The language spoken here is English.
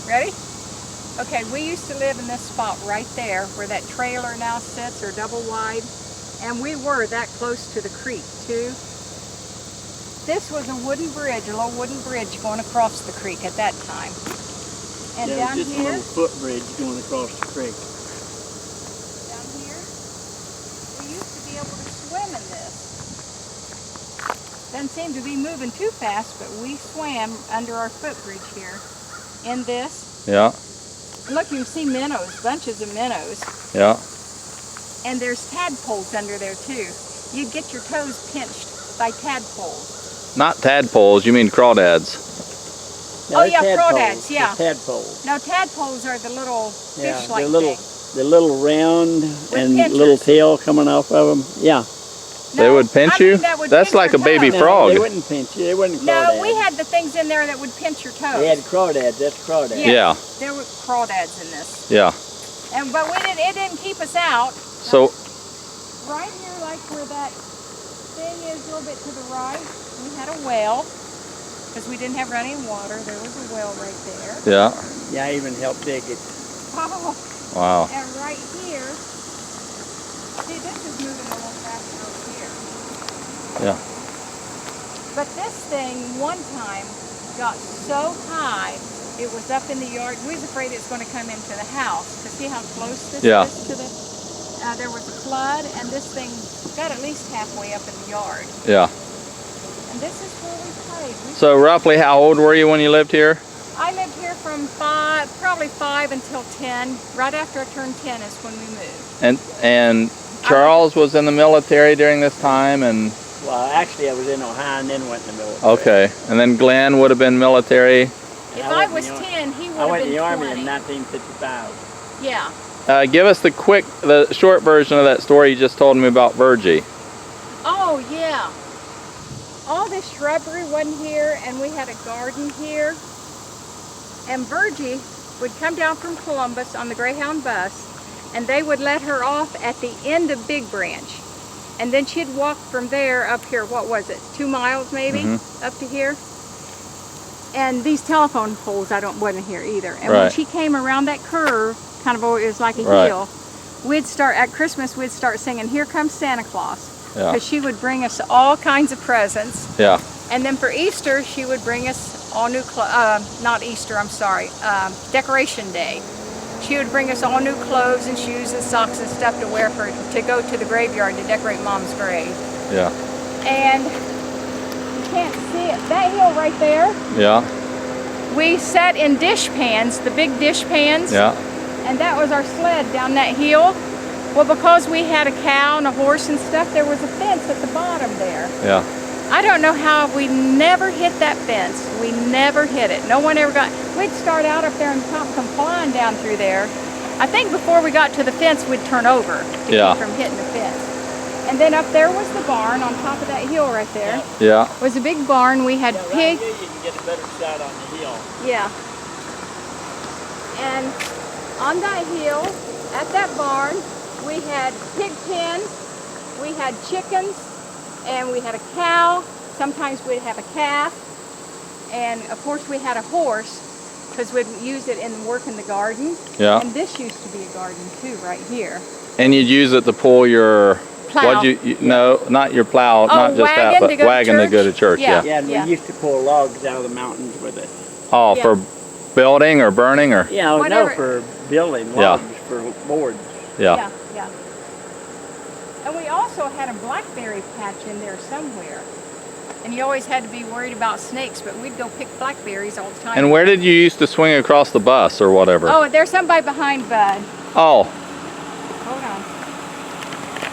Ready? Okay, we used to live in this spot right there where that trailer now sits, or double wide, and we were that close to the creek too. This was a wooden bridge, a little wooden bridge going across the creek at that time. And yeah, down just here, a little footbridge going across the creek. down here, we used to be able to swim in this. Doesn't seem to be moving too fast, but we swam under our footbridge here in this. Yeah. And look, you can see minnows, bunches of minnows. Yeah. And there's tadpoles under there too. You'd get your toes pinched by tadpoles. Not tadpoles, you mean crawdads. No, Oh yeah, tadpoles, crawdads, yeah. Tadpoles. No, tadpoles are the little Yeah, fish-like they're little, things. they're little round and pinchers. little tail coming off of them. Yeah. They would pinch you? That's like a baby toes. frog. No, they wouldn't pinch you. They wouldn't crawdads. No, we had the things in there that would pinch your toes. They had crawdads. That's crawdads. Yes, Yeah. there were crawdads in this. Yeah. But it didn't keep us out. So, Right here, like where that thing is a little bit to the right, we had a well. Because we didn't have running water, there was a well right there. yeah. Yeah, I even helped dig it. Oh, Wow. and right here, see, this is moving a little faster over here. Yeah. But this thing, one time, got so high, it was up in the yard. We was afraid it was going to come into the house. Because see how close this Yeah. is to the... there was a flood, and this thing got at least halfway up in the yard. Yeah. And this is where we played. So roughly how old were you when you lived here? I lived here from probably 5 until 10. Right after I turned 10 is when we moved. And Charles was in the military during this time, and Well, actually, I was in Ohio and then went in the military. okay. And then Glenn would have been military. If I was 10, he would I have went been in the 20. Army in 1955. Yeah. Give us the short version of that story you just told me about Virgie. Oh, yeah. All this shrubbery wasn't here, and we had a garden here. And Virgie would come down from Columbus on the Greyhound bus, and they would let her off at the end of Big Branch. And then she'd walk from there up here, what was it, 2 miles maybe, up to here. And these telephone poles wasn't here either. And when Right. she came around that curve, kind of it was like a Right. hill, at Christmas we'd start singing, "Here Comes Santa Claus." Yeah. Because she would bring us all kinds of presents. Yeah. And then for Easter, she would bring us all new not Easter, I'm sorry, Decoration Day. She would bring us all new clothes and shoes and socks and stuff to wear to go to the graveyard to decorate Mom's grave. Yeah. And you can't see it. That hill right there, Yeah. we sat in dish pans, the big dish pans. Yeah. And that was our sled down that hill. Well, because we had a cow and a horse and stuff, there was a fence at the bottom there. Yeah. I don't know how we never hit that fence. We never hit it. No one ever got... We'd start out up there and come flying down through there. I think before we got to the fence, we'd turn over to keep from hitting the fence. And then up there was the barn on top of that hill right there. Yeah. It was a big barn. We had Right pig... here you can get a better shot on the hill. Yeah. And on that hill, at that barn, we had pig pen, we had chickens, and we had a cow. Sometimes we'd have a calf. And of course we had a horse, because we'd use it in work in the garden. Yeah. And this used to be a garden too, right here. And you'd use it to pull your Plow. No, not your plow, not just that, but wagon to go to church. Yeah. Yeah. Yeah, and we used to pull logs out of the mountains with it. Oh, Yeah. for building or burning or? Yeah, no, Whatever. for building Yeah. logs for boards. Yeah. Yeah. And we also had a blackberry patch in there somewhere. And you always had to be worried about snakes, but we'd go pick blackberries all the time. And where did you used to swing across the bus or whatever? Oh, there's somebody behind Bud. Oh, Hold on.